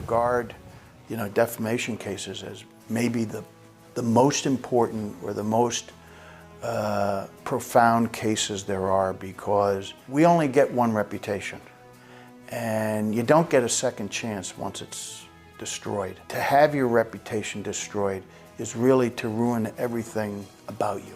regard, defamation cases as maybe the most important or the most profound cases there are, because we only get one reputation and you don't get a second chance once it's destroyed. To have your reputation destroyed is really to ruin everything about you.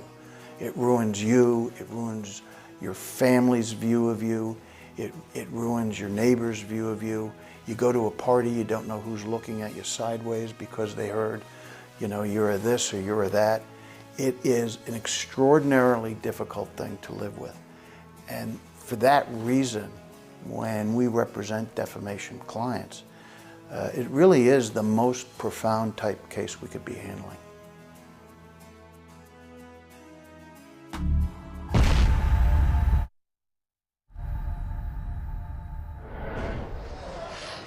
It ruins you, it ruins your family's view of you, it ruins your neighbor's view of you. You go to a party, you don't know who's looking at you sideways because they heard, you're a this or you're a that. It is an extraordinarily difficult thing to live with. And for that reason, when we represent defamation clients, it really is the most profound type case we could be handling.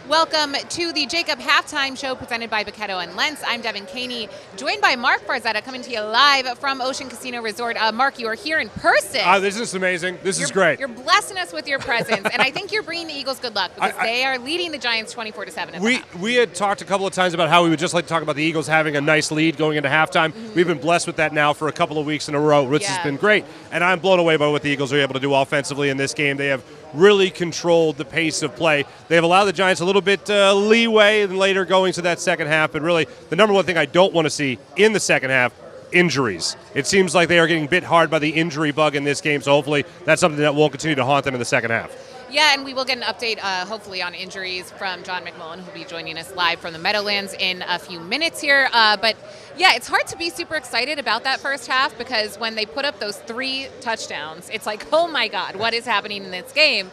Welcome to the JAKIB Halftime Show presented by Bucchetto and Lentz. I'm Devan Kaney, joined by Marc Farzetta, coming to you live from Ocean Casino Resort. Marc, you are here in person. This is amazing. This is great. You're blessing us with your presence, and I think you're bringing the Eagles good luck because they are leading the Giants 24-7. We had talked a couple of times about how we would just like to talk about the Eagles having a nice lead going into halftime. Mm-hmm. We've been blessed with that now for a couple of weeks in a row, which has been great. And I'm blown away by what the Eagles are able to do offensively in this game. They have really controlled the pace of play. They have allowed the Giants a little bit leeway and later going to that second half. But really, the number one thing I don't want to see in the second half, injuries. It seems like they are getting bit hard by the injury bug in this game. So hopefully that's something that won't continue to haunt them in the second half. Yeah, and we will get an update, hopefully, on injuries from John McMullen, who will be joining us live from the Meadowlands in a few minutes here. But, yeah, it's hard to be super excited about that first half because when they put up those 3 touchdowns, it's like, oh, my God, what is happening in this game?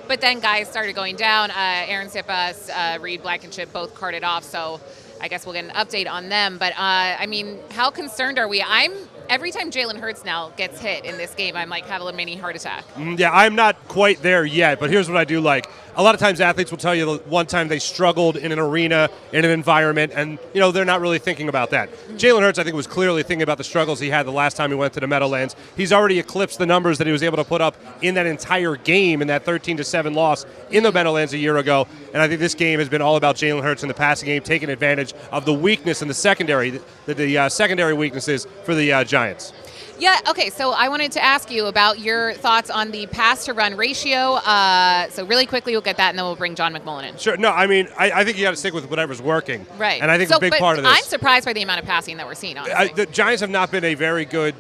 But then guys started going down. Aaron Sippas, Reed Blankenship both carted off, so I guess we'll get an update on them. But, how concerned are we? Every time Jalen Hurts now gets hit in this game, I'm like, have a mini heart attack. Yeah, I'm not quite there yet, but here's what I do like. A lot of times athletes will tell you one time they struggled in an arena, in an environment, and, they're not really thinking about that. Mm-hmm. Jalen Hurts, I think, was clearly thinking about the struggles he had the last time he went to the Meadowlands. He's already eclipsed the numbers that he was able to put up in that entire game, in that 13-7 loss in the Meadowlands a year ago. And I think this game has been all about Jalen Hurts in the passing game, taking advantage of the weakness in the secondary, the secondary weaknesses for the Giants. Yeah, okay, so I wanted to ask you about your thoughts on the pass-to-run ratio. So really quickly, we'll get that, and then we'll bring John McMullen in. Sure. No, I think you got to stick with whatever's working. Right. And I think a big part of this. I'm surprised by the amount of passing that we're seeing, honestly. The Giants have not been a very good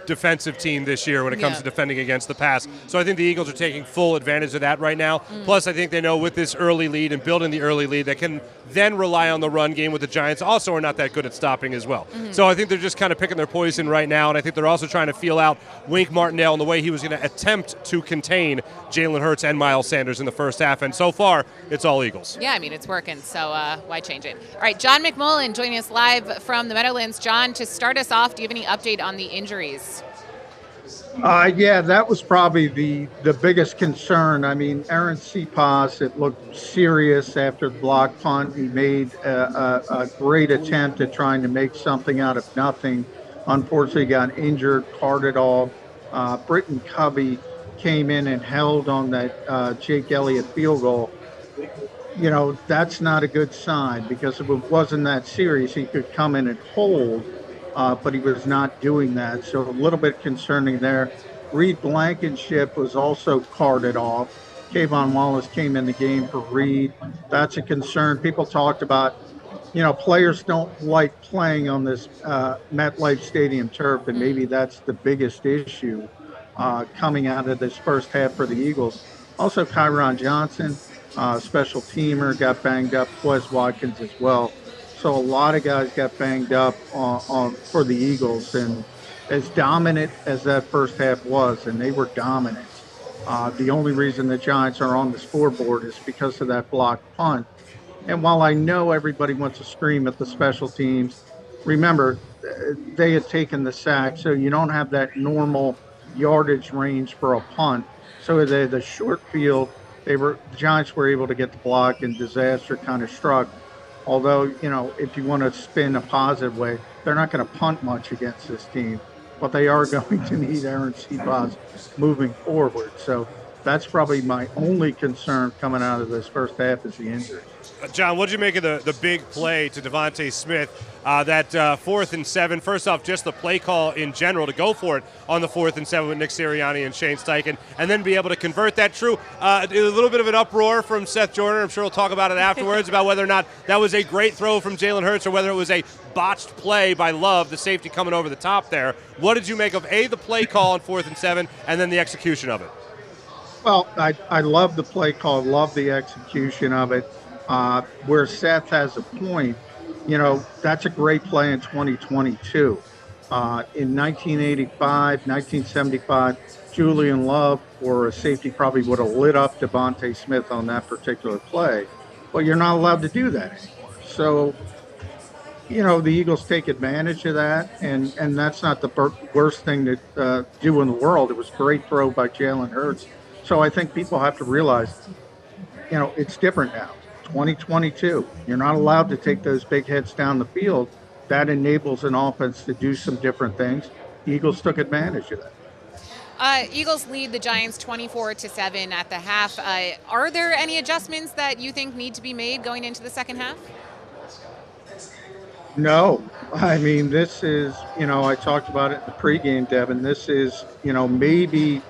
defensive team this year when it comes to defending against the pass. So I think the Eagles are taking full advantage of that right now. Plus, I think they know with this early lead and building the early lead, they can then rely on the run game with the Giants. Also are not that good at stopping as well. So I think they're just kind of picking their poison right now, and I think they're also trying to feel out Wink Martindale and the way he was going to attempt to contain Jalen Hurts and Miles Sanders in the first half. And so far, it's all Eagles. Yeah, it's working, so why change it? All right, John McMullen joining us live from the Meadowlands. John, to start us off, do you have any update on the injuries? Yeah, that was probably the biggest concern. Aaron Sippas, it looked serious after the block punt. He made a great attempt at trying to make something out of nothing. Unfortunately, got injured, carted off. Britton Covey came in and held on that Jake Elliott field goal. That's not a good sign because if it wasn't that serious, he could come in and hold. But he was not doing that, so a little bit concerning there. Reed Blankenship was also carted off. Kayvon Wallace came in the game for Reed. That's a concern. People talked about, players don't like playing on this MetLife Stadium turf, and maybe that's the biggest issue coming out of this first half for the Eagles. Also, Kyron Johnson, special teamer, got banged up. Wes Watkins as well. So a lot of guys got banged up for the Eagles, and as dominant as that first half was, and they were dominant, the only reason the Giants are on the scoreboard is because of that blocked punt. And while I know everybody wants to scream at the special teams, remember, they had taken the sack, so you don't have that normal yardage range for a punt. So the short field, the Giants were able to get the block, and disaster kind of struck. Although, if you want to spin a positive way, they're not going to punt much against this team, but they are going to need Aaron Sippas moving forward. So that's probably my only concern coming out of this first half is the injury. John, what did you make of the big play to Devontae Smith? That 4th and 7. First off, just the play call in general to go for it on the 4th and 7 with Nick Sirianni and Shane Steichen, and then be able to convert that. True, a little bit of an uproar from Seth Joyner. I'm sure we'll talk about it afterwards about whether or not that was a great throw from Jalen Hurts or whether it was a botched play by Love, the safety coming over the top there. What did you make of the play call on 4th and 7 and then the execution of it? Well, I love the play call, love the execution of it. Where Seth has a point, that's a great play in 2022. In 1985, 1975, Julian Love or a safety probably would have lit up Devontae Smith on that particular play. But you're not allowed to do that anymore. So, the Eagles take advantage of that, and that's not the worst thing to do in the world. It was a great throw by Jalen Hurts. So I think people have to realize, it's different now. 2022. You're not allowed to take those big hits down the field. That enables an offense to do some different things. The Eagles took advantage of that. Eagles lead the Giants 24-7 at the half. Are there any adjustments that you think need to be made going into the second half? No. I mean, this is, I talked about it in the pregame, Devin. This is, maybe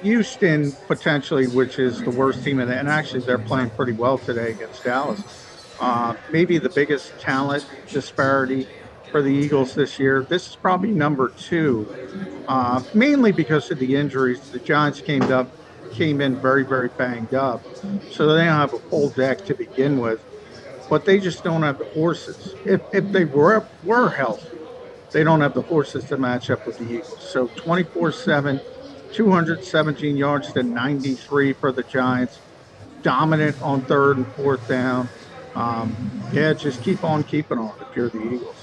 Houston potentially, which is the worst team, and actually they're playing pretty well today against Dallas. Maybe the biggest talent disparity for the Eagles this year. This is probably number 2, mainly because of the injuries. The Giants came in very, very banged up, so they don't have a full deck to begin with. But they just don't have the horses. If they were healthy, they don't have the horses to match up with the Eagles. So 24-7. 217 yards to 93 for the Giants. Dominant on 3rd and 4th down. Just keep on keeping on if you're the Eagles.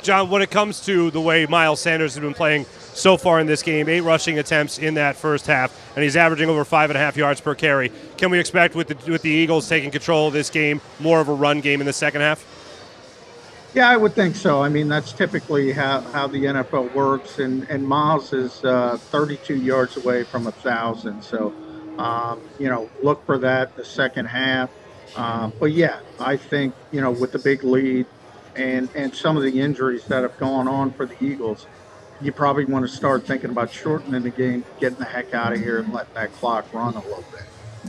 John, when it comes to the way Miles Sanders has been playing so far in this game, 8 rushing attempts in that first half, and he's averaging over 5.5 yards per carry. Can we expect with the Eagles taking control of this game, more of a run game in the second half? Yeah, I would think so. I mean, that's typically how the NFL works, and Miles is 32 yards away from 1,000. So, look for that the second half. But yeah, I think, with the big lead and some of the injuries that have gone on for the Eagles, you probably want to start thinking about shortening the game, getting the heck out of here and letting that clock run a little bit.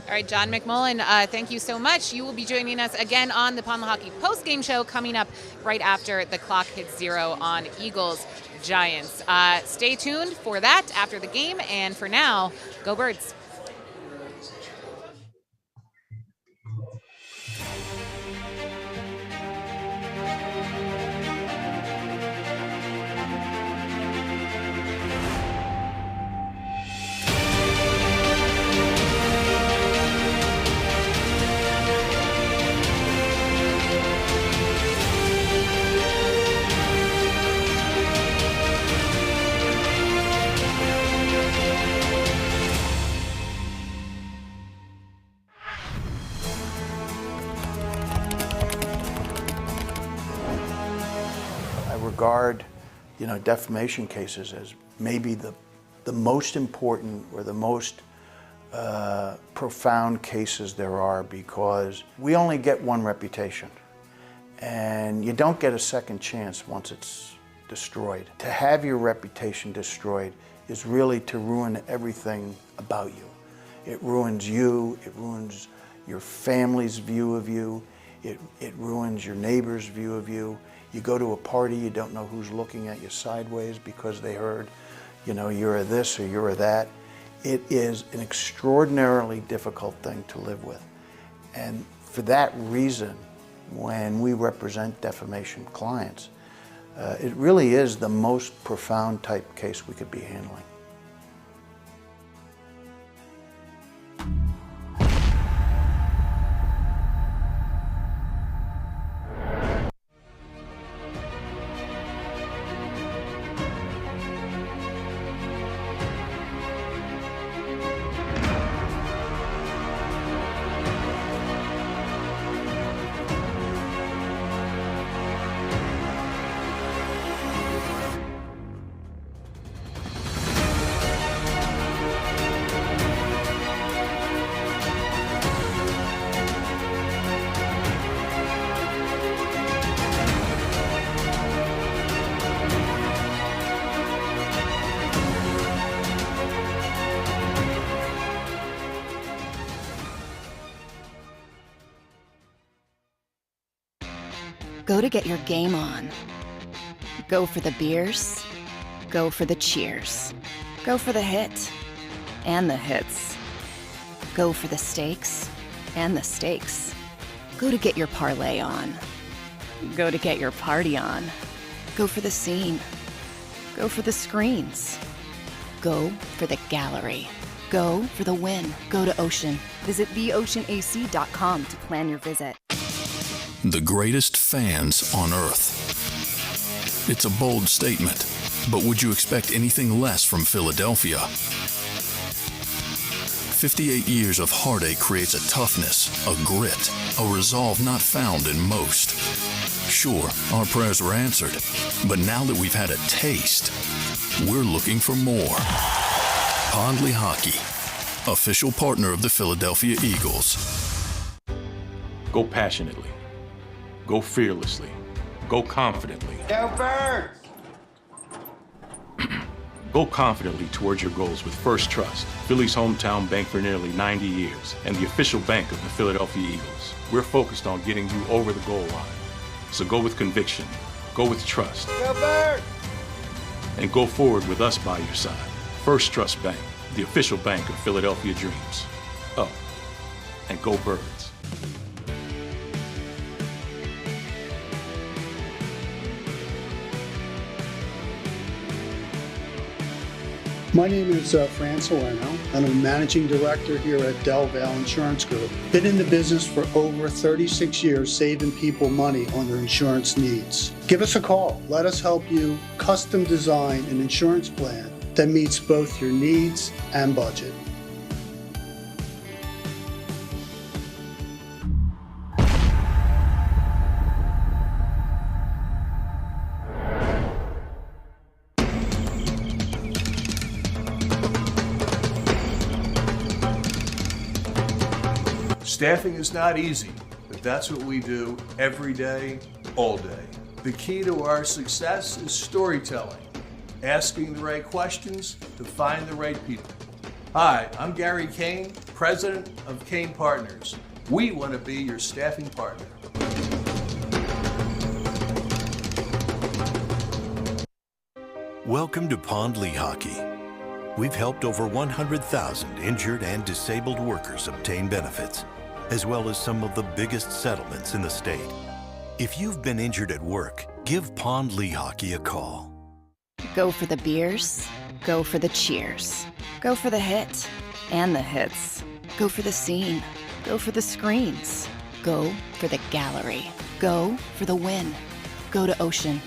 All right, John McMullen, thank you so much. You will be joining us again on the Pond Hockey postgame show coming up right after the clock hits 0 on Eagles Giants. Stay tuned for that after the game, and for now, go Birds. Regard, defamation cases as maybe the most important or the most profound cases there are, because we only get one reputation, and you don't get a second chance once it's destroyed. To have your reputation destroyed is really to ruin everything about you. It ruins you, it ruins your family's view of you, it ruins your neighbor's view of you. You go to a party, you don't know who's looking at you sideways because they heard, you're a this or you're a that. It is an extraordinarily difficult thing to live with. And for that reason, when we represent defamation clients, it really is the most profound type case we could be handling. Go to get your game on. Go for the beers. Go for the cheers. Go for the hit and the hits. Go for the stakes and the stakes. Go to get your parlay on. Go to get your party on. Go for the scene. Go for the screens. Go for the gallery. Go for the win. Go to Ocean. Visit theoceanac.com to plan your visit. The greatest fans on earth. It's a bold statement, but would you expect anything less from Philadelphia? 58 years of heartache creates a toughness, a grit, a resolve not found in most. Sure, our prayers were answered, but now that we've had a taste, we're looking for more. Pondley Hockey, official partner of the Philadelphia Eagles. Go passionately. Go fearlessly. Go confidently. Go Birds! Go confidently towards your goals with First Trust, Philly's hometown bank for nearly 90 years, and the official bank of the Philadelphia Eagles. We're focused on getting you over the goal line. So go with conviction, go with trust, Go Birds! and go forward with us by your side. First Trust Bank, the official bank of Philadelphia dreams. Oh, and go Birds. My name is Fran Salerno, and I'm a managing director here at Del Valle Insurance Group. Been in the business for over 36 years, saving people money on their insurance needs. Give us a call. Let us help you custom design an insurance plan that meets both your needs and budget. Staffing is not easy, but that's what we do every day, all day. The key to our success is storytelling, asking the right questions to find the right people. Hi, I'm Gary Kane, president of Kane Partners. We want to be your staffing partner. Welcome to Pondley Hockey. We've helped over 100,000 injured and disabled workers obtain benefits, as well as some of the biggest settlements in the state. If you've been injured at work, give Pondley Hockey a call. Go for the beers. Go for the cheers. Go for the hit and the hits. Go for the scene. Go for the screens. Go for the gallery. Go for the win. Go to Ocean.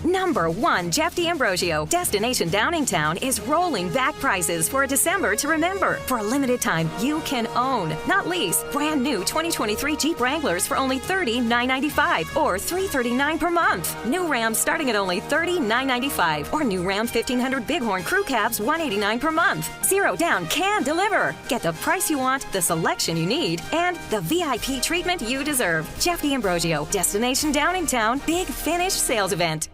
Number 1, Jeff D'Ambrosio. Destination Downingtown is rolling back prices for a December to remember. For a limited time, you can own, not lease, brand new 2023 Jeep Wranglers for only $30,995 or $339 per month. New Rams starting at only $30,995 or new Ram 1500 Bighorn Crew Cabs $189 per month. Zero down can deliver. Get the price you want, the selection you need, and the VIP treatment you deserve. Jeff D'Ambrosio, Destination Downingtown, Big Finish Sales Event.